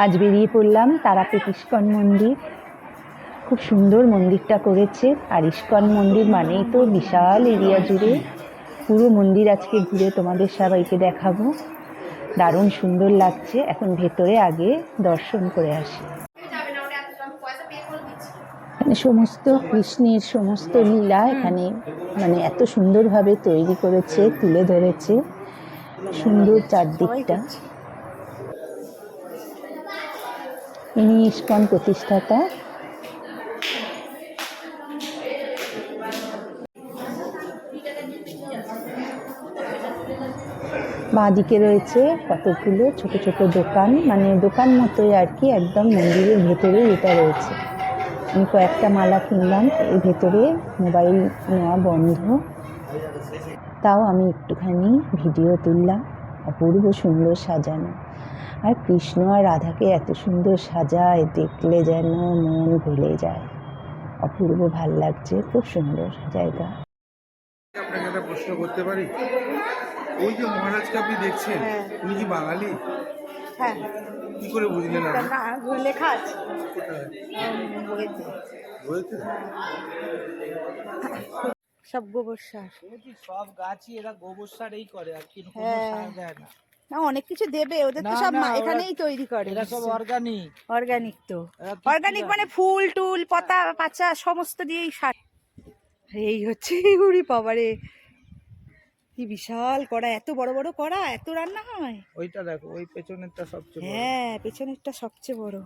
আজ বেরিয়ে পড়লাম তারাপীঠ ইস্কন মন্দির। খুব সুন্দর মন্দিরটা করেছে। আর ইস্কন মন্দির মানেই তো বিশাল এরিয়া জুড়ে। পুরো মন্দির আজকে ঘুরে তোমাদের সবাইকে দেখাবো। দারুণ সুন্দর লাগছে। এখন ভেতরে আগে দর্শন করে আসি। এখানে সমস্ত কৃষ্ণের সমস্ত লীলা এখানে মানে এত সুন্দরভাবে তৈরি করেছে, তুলে ধরেছে। সুন্দর চারদিকটা। ইনি ইস্কন প্রতিষ্ঠাতা। বাঁদিকে রয়েছে কতগুলো ছোট ছোট দোকান, মানে দোকান মতোই আর কি, একদম মন্দিরের ভেতরেই এটা রয়েছে। আমি কয়েকটা মালা কিনলাম। এর ভেতরে মোবাইল নেওয়া বন্ধ, তাও আমি একটুখানি ভিডিও তুললাম। অপূর্ব সুন্দর সাজানো। আর কৃষ্ণ আর রাধাকে এত সুন্দর সাজায়, দেখলে যেন মন ভুলে যায়। অপূর্ব ভাল লাগছে, খুব সুন্দর জায়গা। আপনাকে একটা প্রশ্ন করতে পারি? ওই যে মহারাজকে আপনি দেখছেন, উনি কি বাঙালি? হ্যাঁ। কি করে বুঝলেন? না, লেখা আছে কোথায়? বইতে। বইতে? সব গোবর সার। সব গাছই এরা গোবর সার এই করে, আর কি কোনো হ্যাঁ। সার দেয় না। না, অনেক কিছু দেবে, ওদের তো না, সব না, এখানেই তৈরি করে। এরা সব অর্গানিক। অর্গানিক তো এরা কি অর্গানিক কি মানে ফুল টুল পাতা পাচা সমস্ত দিয়েই সার। এই হচ্ছে উড়ি বাবারে, কি বিশাল কড়া! এত বড় বড় কড়া, এত রান্না হয়। ওইটা দেখো, ওই পেছনেরটা সবচেয়ে বড়। হ্যাঁ, পেছনেরটা সবচেয়ে বড়।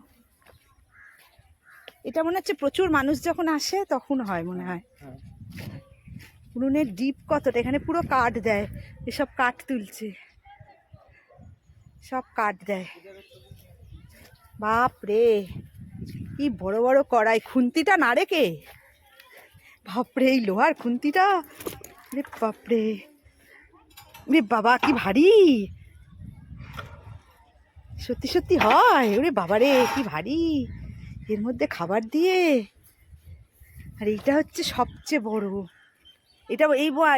এটা মনে হচ্ছে প্রচুর মানুষ যখন আসে তখন হয় মনে হয়। হ্যাঁ। উনুনের ডিপ কতটা! এখানে পুরো কাঠ দেয়, এসব কাঠ তুলছে, সব কাঠ দেয়। বাপ রে, কি বড় বড় কড়াই! খুন্তিটা নাড়ে কে? বাপরে, এই লোহার খুন্তিটা! রে বাপরে, রে বাবা, কি ভারী! সত্যি সত্যি হয়। ওরে বাবারে, কি ভারী! এর মধ্যে খাবার দিয়ে। আর এইটা হচ্ছে সবচেয়ে বড়। এটা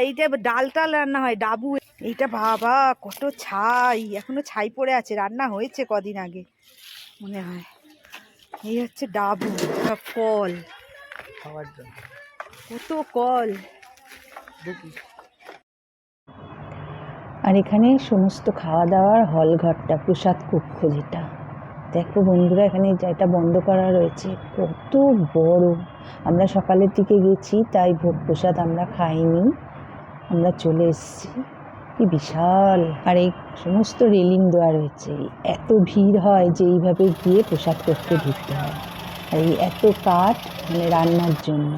এইটা ডাল টাল রান্না হয়, ডাবু। এইটা বাবা, কত ছাই! এখনো ছাই পড়ে আছে, রান্না হয়েছে কদিন আগে মনে হয়। এই হচ্ছে ডাবু। সব কল, খাওয়ার জন্য কত কল। দেখি। আর এখানে সমস্ত খাওয়া দাওয়ার হল ঘরটা, প্রসাদ কক্ষ যেটা। দেখো বন্ধুরা, এখানে যেটা বন্ধ করা রয়েছে কত বড়। আমরা সকালের দিকে গেছি, তাই ভোগ প্রসাদ আমরা খাইনি, আমরা চলে এসেছি। কি বিশাল! আর এই সমস্ত রেলিং দেওয়া রয়েছে। এত ভিড় হয় যে এইভাবে গিয়ে প্রসাদ কক্ষে ঢুকতে হয়। আর এই এত কাঠ, মানে রান্নার জন্য।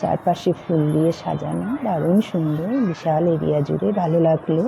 চারপাশে ফুল দিয়ে সাজানো, দারুণ সুন্দর, বিশাল এরিয়া জুড়ে। ভালো লাগলো।